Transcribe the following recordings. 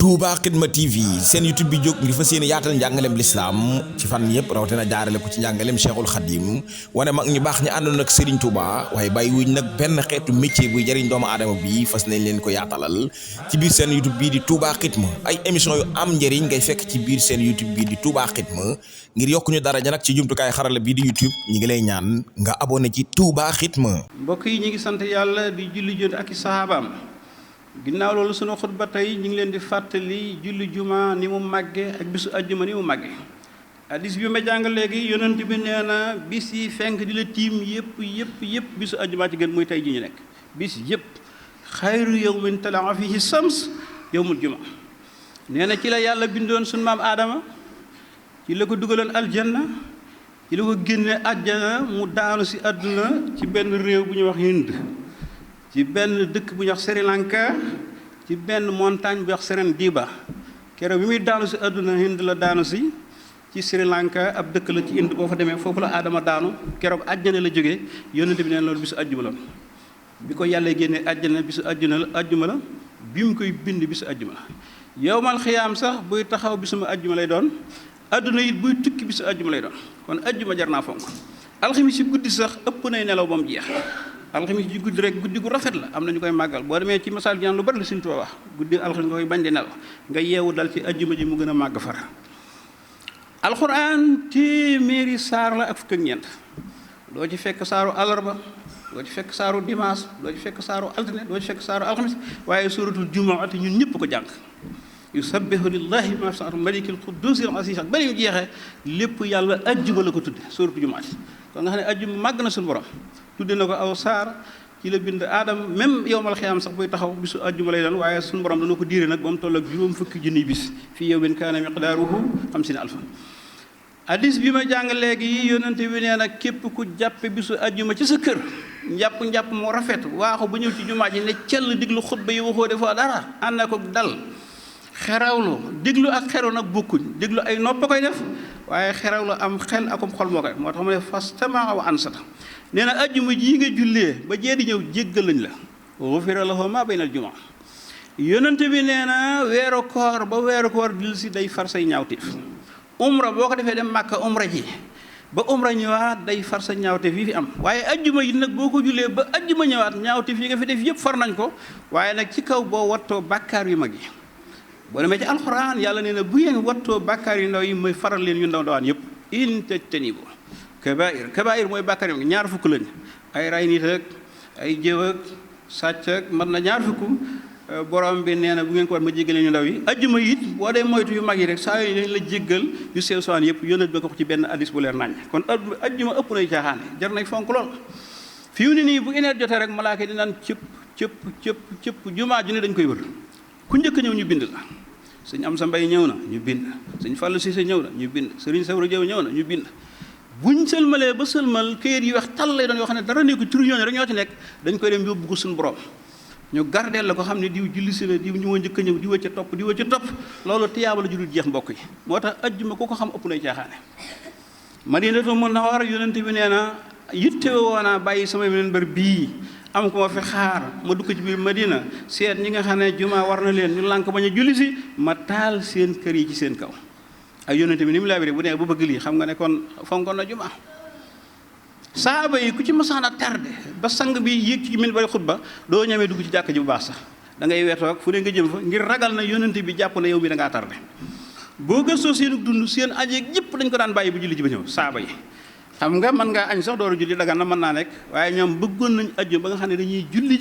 Touba Xidma TV seen YouTube bi jóg ngir fas yéene yaatal njàngaleem lislaam ci fan yëpp rawatina jaarale ko ci njàngaleem Cheikhul Khadim wane mag ñu baax ñi àndoon ak Serigne Touba waaye bàyyi wuñ nag benn xeetu métier buy jëriñ doomu aadama bi fas nañ leen ko yaatalal ci biir seen YouTube bii di Touba Xidma ay émission yu am njëriñ ngay fekk ci biir seen YouTube bii di Touba Xidma ngir yokku ñu daraja nag ci jumtukaay xarala bii di YouTube ñi ngi lay ñaan nga abonné ci Touba Xidma. mbokk yi ñu ngi sant yàlla di julli jot ak i sahabaam ginnaaw loolu sunu xutba tey ñu ngi leen di fàttali julli juma ni mu màgge ak bisu ajjuma ni mu màgge hadis bi ma jàng léegi yonent bi nee na bis yi fenk di la tiim yëpp bisu ajjuma ci gën muy tey ji ñu nekk bis yëpp xayru yawmin talaa fihi shams yawmul juma nee na ci la yàlla bindoon sunu maam aadama ci la ko dugaloon aljanna ci la ko génne àjjana mu daanu si àdduna ci benn réew bu ñuy wax Hind ci benn dëkk bu ñuy wax Sri Lanka ci benn montagne bu ñuy wax Serendibba keroog bi muy daanu si àdduna Hind la daanu si ci Sri Lanka ab dëkk la ci Inde boo fa demee foofu la aadama daanu keroog àjjana la jógee yonent bi neen loolu bisu àjjuma la bi ko yàlla génnee àjjana bisu àjjuma la bi mu koy bind bisu àjjuma la yowmal xiyaam sax buy taxaw bisuma àjjuma lay doon àdduna it buy tukki bisu àjjuma lay doon kon àjjuma jar naa fonk alxamis si guddi sax ëpp nay nelaw ba mu jeex alxamis ji guddi rek guddi gu rafet la am na ñu koy màggal boo demee ci masal ji lu bari la Sëriñ Tuubaa wax guddi alxamis nga koy bañ di nelaw nga yeewu dal ci àjjuma ji mu gën a màgg far alxuraan téeméeri saar la ak fukk ak ñeent doo ci fekk saaru àllarba doo ci fekk saaru dimanche doo ci fekk saaru altine doo ci fekk saaru alxamis waaye suuratul jumaati ñun ñëpp ko jàng yusabbihu lillahi ma fi samaawaati malikil qudduusil aziiz ak bari yu jeexee lépp yàlla ajjuma la ko tudde suuratul jumaati kon nga xam ne ajjuma màgg na suñu borom tudde na ko aw saar ci la bind aadama même yowmal xiyaam sax buy taxaw bisu ajjuma lay doon waaye suñu borom dana ko diire nag ba mu toll ak juróom fukki junniy bis fii yawmin kaana miqdaaruhu 50 alfa hadis bi ma jàng léegi yonente bi nee na képp ku jàppe bisu ajjuma ci sa kër njàpp moo rafet waaxu ba ñëw ci jumaa ji ne cell diglu xutba yi waxoo defoo dara ànd ko dal xerawlu déglu ak xeru nag bokkuñ déglu ay nopp koy def waaye xerawlu am xel akum xol moo koy moo tax mu ne fastamaa wa ansata nee na ajjuma ji nga jullee ba jee di ñëw jéggal lañ la gufira lahu maa baynal jumaa yonente bi nee na weeru koor ba weeru koor dil si day far say ñaawteef umra boo ko defee dem màkka umra ji ba umra ñëwaat day far sa ñaawteef yi fi am waaye ajjuma yi nag boo ko jullee ba ajjuma ñëwaat ñaawteef yi nga fi def yëpp far nañ ko waaye nag ci kaw boo wattoo bàkkaar yu mag yi boo demee ci alxuraan yàlla nee na bu ngeen wattoo bàkkaar yu ndaw yi mooy faral leen yu ndaw ndawaan yëpp in tajtanibu kabaa'ir mooy bàkkaar yu ñaar fukk lañ ay ray nit ak ay jëw ak sàcc ak mën na ñaar fukk borom bi nee na bu ngeen ko war ma jéggal leen yu ndaw yi ajjuma it boo dee moytu yu mag yi rek saa yooyu dañ la jéggal yu sew sawaan yëpp yónnat ba ko ci benn hadis bu leer nañ kon ajjuma ëpp nay caaxaane jar nay fonk lool fi mu ne nii bu ineet jotee rek malaaka di naan cëpp jumaa ju ne dañ koy wër ku njëkk ñëw ñu bind la sëñ am sa mbay ñëw na ñu bind sëñ Fallou Cissé ñëw na ñu bind sëriñ Sawru Jëw ñëw na ñu bind buñ sëlmalee ba sëlmal këyit yi wax tal lay doon yoo xam ne dara nekku turu ñooñu rek ñoo ci nekk dañ koy dem yóbbu ko suñu borom ñu gardeel la ko xam ne diw julli si la diw ñu wa njëkk a ñëw diwa ca topp loolu tiyaaba la ju dul jeex mbokk yi moo tax ajjuma ku ko xam ëpp nay caaxaane Madinatu Munawwara yonente bi nee na yitte woonaa bàyyi sama minbar bii am ko ma fi xaar ma dugg ci biir Madina seet ñi nga xam ne juma war na leen ñu lànk bañ a julli si ma taal seen kër yi ci seen kaw ay yonente bi ni mu laabiree bu nee bu bëgg lii xam nga ne kon fonkoon na juma saaba yi ku ci masaan a tardé ba sang bi yéeg ci minbar xutba doo ñamee dugg ci jàkk ji bu baax sax da ngay wetoog fu ne nga jëm fa ngir ragal na yonente bi jàpp na yow mi da ngaa tardé boo gëstoo seenu dund seen ajeeg yëpp dañ ko daan bàyyi bu julli ji ba ñëw saaba yi xam nga mën ngaa añ sax door a julli dagan na mën naa nekk waaye ñoom bëggoon nañ ajjuma ba nga xam ne dañuy julli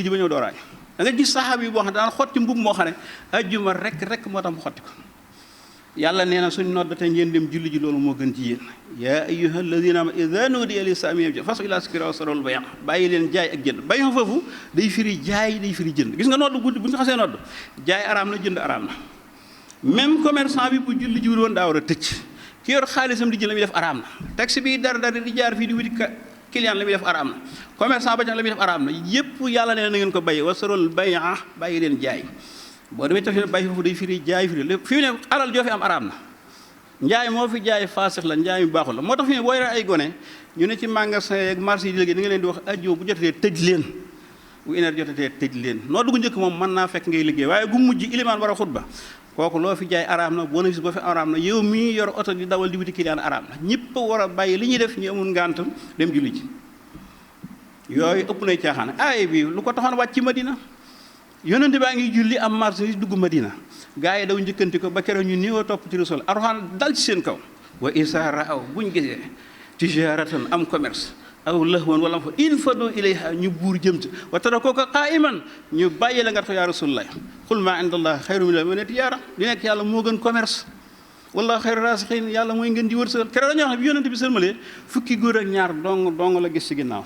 ji ba ñëw dooraay da nga gis saxaaba yi boo xam ne daan xotti mbub moo xam ne ajjuma rek moo tax mu xotti ko yàlla nee na suñ nodd te ngeen dem julli ji loolu moo gën ci yéen yaa ayyuhal ladina amanu idha nudiya lis-salati fas'aw ila zikri wa zarul bay' bàyyi leen jaay ak jënd bay' foofu day firi jaay day firi jënd gis nga nodd guddi bu ñu xasee nodd jaay araam na jënd araam na même commerçant bi bu julli ji woon daa war a tëj ki yor xaalisam di jël la muy def araam na taxi bi dara di jaar fii di wuti client la muy def araam na commerçant ba la muy def araam na yépp yàlla nee na ngeen ko bàyyi wasarol bay'a bàyyi leen jaay boo demee taf bàyyi foofu day firi jaay firi lépp fi mu ne alal joo fi am araam na njaay moo fi jaay faasix la njaay mi baaxul la moo tax fi ne boo yoree ay gone ñu ne ci magasin ak marché yi di liggéey da nga leen di wax ajjuma bu jotee tëj leen bu une heure jotatee tëj leen noo dugg njëkk moom mën naa fekk ngay liggéey waaye gu mujj ilimaan war a xutba kooku loo fi jaay araam na bénéfice boo fi araam na yow mii yor oto di dawal di wuti client araam na ñëpp war a bàyyi li ñuy def ñu amul ngànt dem julli ji yooyu ëpp nay caaxaan aay bi lu ko taxoon wàcc ci Madina yonente baa ngi julli am marché dugg Madina gaa yi daw njëkkanti ko ba keroog ñu néew topp ci Rasul Alxuraan dal ci seen kaw wa isaa raaw buñ gisee tijaaratan am commerce aw lahwan wala fa infadu ilayha ñu buur jëm ci wa tarakuuka qaa'iman ñu bàyyi la nga tax yaa Rasulullah qul maa inda Allah xayrun mina tijaara li nekk yàlla moo gën commerce wallaahu xayru raasiqiin yàlla mooy ngeen di wërsëgal keroog dañoo wax ne bi yonente bi sëlmalee fukki góor ak ñaar dong la gis ci ginnaaw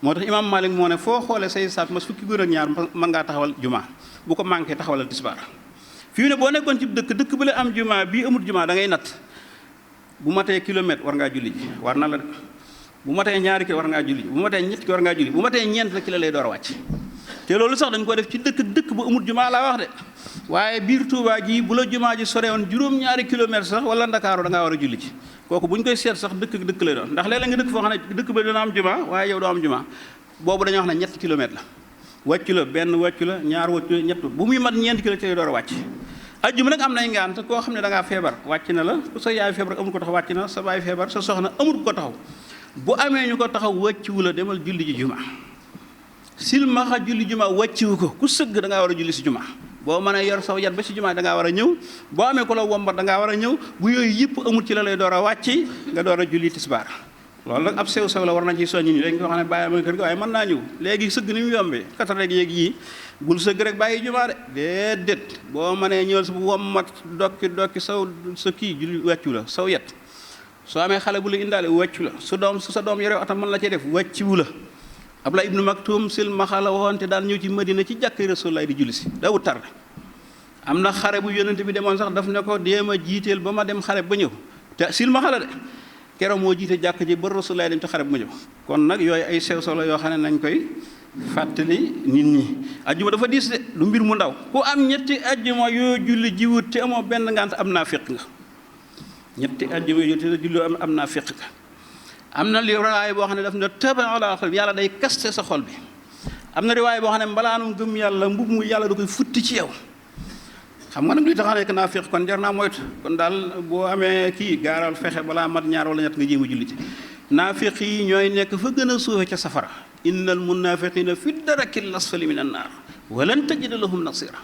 moo tax imaam Malik moo ne foo xoolee say saat mas fukki góor ak ñaar mën ngaa taxawal jumaa bu ko manqué taxawalal tisbaar fii ne boo nekkoon ci dëkk bu la am jumaa bii amut jumaa da ngay natt bu matee kilomètre war ngaa julli ji war na la bu matee ñaari ki war ngaa julli ji bu matee ñett ki war ngaa julli bu matee ñeent la ki la lay door a wàcc te loolu sax dañ ko def ci dëkk bu amut jumaa laa wax de waaye biir Touba ji bu la jumaa ji sore woon juróom-ñaari kilomètre sax wala Ndakaaru da ngaa war a julli ji kooku bu ñu koy seet sax dëkk lay doon ndax léeg-léeg nga dëkk foo xam ne dëkk ba dina am jumaa waaye yow doo am jumaa boobu dañoo wax ne ñetti kilomètre la wàccu la benn wàccu la ñaar wàccu la ñett bu muy mat ñeenti kilomètre ci lay door a wàcc ajjuma nag am nay ngant koo xam ne da ngaa feebar wàcc na la sa yaay feebar amul ko taxaw wàcc na sa baay feebar sa soxna amul ko taxaw bu amee ñu ko taxaw wàcciwu la demal julli ji juma silmaxa julli juma wàcciwu ko ku sëgg da ngaa war a julli si juma boo mënee yor saw yat ba si juma da ngaa war a ñëw boo amee ko la wombat da ngaa war a ñëw bu yooyu yëpp amul ci la lay door a wàcc nga door a julli tisbaar loolu nag ab sew la war nañ ci soññi ñu dañ ko xam ne bàyyi ma kër gi waaye mën naa ñëw léegi sëgg ni mu yombee kata rek yéeg yii bul sëgg rek bàyyi jumaa de déedéet boo mënee ñëwal sa wommat dokki sa kii julli wàccu la saw yet soo amee xale bu la indaale wàccu la su sa doom yore oto mën la cee def wàcciwu la Abdullah ibnu Maktum sil maxala waxoon te daan ñëw ci Madina ci jàkk Rasulullah di julli si dawut tarde am na xare bu yonente bi demoon sax daf ne ko déem a jiiteel ba ma dem xare ba ñëw te sil maxala de keroog moo jiite jàkk ji ba Rasulullah dem ci xare ba ma ñëw kon nag yooyu ay sew solo yoo xam ne nañ koy fàttali nit ñi ajjuma dafa diis de du mbir mu ndaw ku am ñetti ajjuma yoo julli jiwut te amoo benn ngant am naa féq nga ñetti ajjuma yoo te julli am naa féq nga am na riwaay boo xam ne daf ne taba ala xol bi yàlla day kaste sa xol bi am na riwaay boo xam ne mbalaanum gëm yàlla mbub mu yàlla da koy futti ci yow xam nga nag li tax a nekk naa féq kon jar naa moytu kon daal boo amee kii gaaral fexe balaa mat ñaar wala ñett nga jéem a julli ci naafiq yi ñooy nekk fa gën a suufe ca safara innal munafiqina fi darakil asfali min annaar walan tajida lahum nasira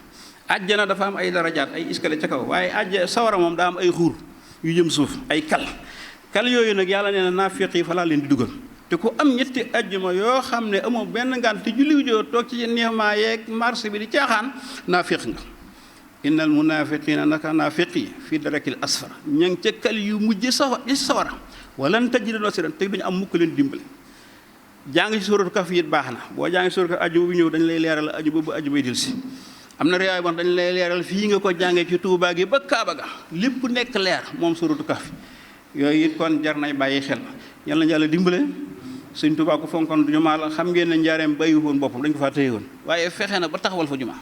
ajjana dafa am ay darajaat ay escalier ca kaw waaye sawara moom daa am ay xuur yu jëm suuf ay kal yooyu nag yàlla nee na naafiq yi fa laa leen di dugal te ku am ñetti ajjuma yoo xam ne amoo benn ngant te julli joo toog ci neexmaa yeeg marché bi di caaxaan naafiq nga innal munafiqina naka naafiq yi fi darakil asfar ña ngi ca kal yu mujj sawara walan tajida nasiran te duñu am mukk leen dimbale jàng ci sóoratu Kahf it baax na boo jàng ci sóoratu ajuma bi ñëw dañ lay leeral ajuma bu ajuma dil si am na riwaay bon dañ lay leeral fii nga ko jàngee ci Tuubaa gi ba Kaaba ga lépp nekk leer moom sóoratu Kahf yooyu it kon jar nay bàyyi xel yal na Yàlla dimbale Sëñ Tuubaa ko fonkoon jumaa la xam ngeen ne njaareem bàyyi woon boppam dañ ko faa téye woon waaye fexe na ba taxawal fa jumaa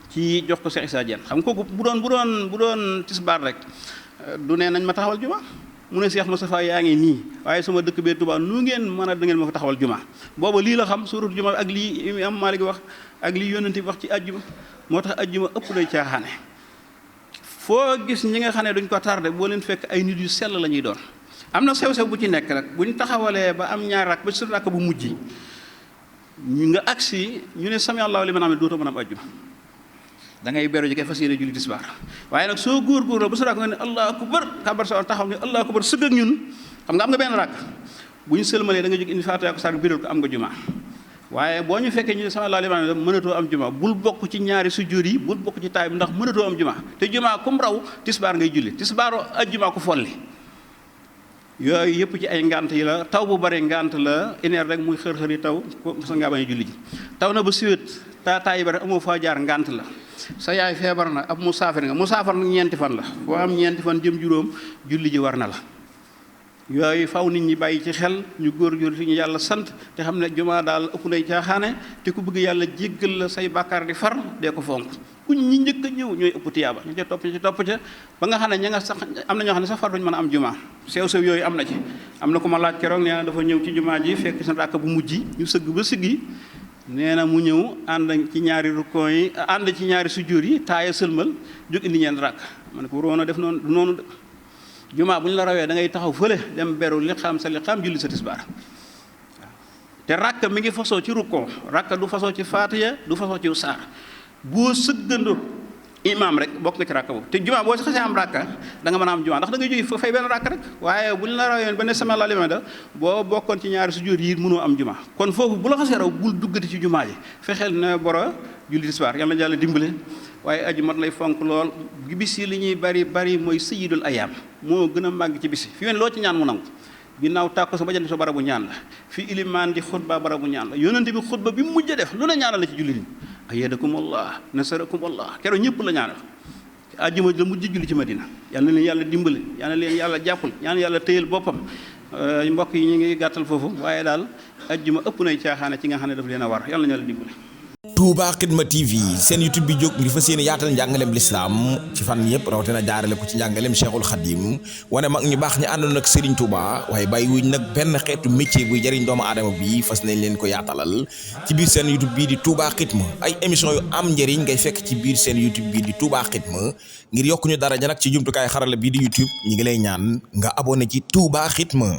ci jox ko Cheikh Issa Diène xam kooku bu doon tisbaar rek du ne nañ ma taxawal jumaa mu ne Cheikh Moustapha yaa ngi nii waaye sama dëkk bee Touba nu ngeen mën a da ngeen ma fa taxawal juma booba lii la xam suuratu juma ak lii Imaam Maalik wax ak lii yónnante bi wax ci ajjuma moo tax ajjuma ëpp day caaxaane foo gis ñi nga xam ne duñ ko tardé boo leen fekk ay nit yu sell la ñuy doon am na sew-sew bu ci nekk rek bu ñu taxawalee ba am ñaar rak ba ci rakk bu mujj ñu nga agsi ñu ne sami Allahu liman hamidah dootoo mën a am ajjuma da ngay beru ji kay fas yéene julli tisbaar waaye nag soo góor-góorloo ba sa rakk nga ne allahu akbar kabar sa taxaw ne allahu akbar sëgg ak ñun xam nga am nga benn rakk bu ñu sëlmalee da nga jóg indi faatiha ko saar biral ko am nga juma waaye boo ñu fekkee ñu ne sama laali maanaam mënatoo am juma bul bokk ci ñaari sujjóot yi bul bokk ci taay bi ndax mënatoo am juma te juma comme raw tisbaar ngay julli tisbaaru ajjuma ko folli yooyu yëpp ci ay ngant yi la taw bu bari ngant la ineer rek muy xër-xër yi taw ko sa ngaa bañ a julli ji taw na ba siwét taay yi bari amoo faa jaar ngant la sa yaay feebar na ab musaafir nga musaafir nag ñeenti fan la boo am ñeenti fan jëm juróom julli ji war na la yooyu faw nit ñi bàyyi ci xel ñu góor-góor fi ñu yàlla sant te xam ne jumaa daal ëpp nay caaxaane te ku bëgg yàlla jéggal la say bàkkaar di far dee ko fonk ku ñi njëkk a ñëw ñooy ëpp tiyaaba ñu ca topp ca ba nga xam ne ña nga sax am na ñoo xam ne sax far duñ mën a am jumaa sew yooyu am na ci am na ku ma laaj keroog nee na dafa ñëw ci jumaa ji fekk sa ràkk bu mujj ñu sëgg ba siggi nee na mu ñëw ànd ci ñaari rukkoo yi ànd ci ñaari sujjóot yi taaya sëlmal jóg indi ñeent rakk ma ne ko waroon a def noonu du noonu de jumaa bu ñu la rawee da ngay taxaw fële dem beru li xam sa li xam julli sa tisbaar te rakk mi ngi fasoo ci rukkoo rakk du fasoo ci faatiya du fasoo ci saar boo sëggandoo imaam rek bokk nga ci rakk boobu te jumaa boo si xasee am rakka da nga mën a am jumaa ndax da ngay jóge fa fay benn rakk rek waaye bu ñu la rawee ba ne sama la limee da boo bokkoon ci ñaari sujjóot yi mënoo am jumaa kon foofu bu la xasee raw bul duggati ci jumaa ji fexeel ne boro julli tisbaar yàlla na Yàlla dimbale waaye aju mat lay fonk lool bis yi li ñuy bari mooy sayyidul ayaam moo gën a màgg ci bis yi fi wen loo ci ñaan mu nangu ginnaaw tàkko sa ba jant so barabu ñaan la fi ilimaan di xutba barabu ñaan la yonente bi xutba bi mujj a def lu ne ñaanal la ci julli ni ayyadakumullah nasarakumullah keroog ñëpp la ñaanal àjjuma la mujj julli ci Madina yal na leen Yàlla dimbale yal na leen Yàlla jàppal yal na Yàlla téyel boppam mbokk yi ñu ngi gàttal foofu waaye daal àjjuma ëpp nay caaxaane ci nga xam ne daf leen a war yal na Yàlla dimbale. Touba Xidma TV seen YouTube bi jóg ngir fas yéene yaatal njàngaleem lislaam ci fan yëpp rawatina jaarale ko ci njàngaleem Cheikhul Khadim wane mag ñu baax ñi àndoon ak Serigne Touba waaye bàyyi wuñ nag benn xeetu métier buy jëriñ doomu aadama bi fas nañ leen ko yaatalal ci biir seen YouTube bii di Touba Xidma ay émission yu am njëriñ ngay fekk ci biir seen YouTube bii di Touba Xidma ngir yokk ñu daraja nag ci jumtukaay xarala bii di YouTube ñi ngi lay ñaan nga abonné ci Touba Xidma.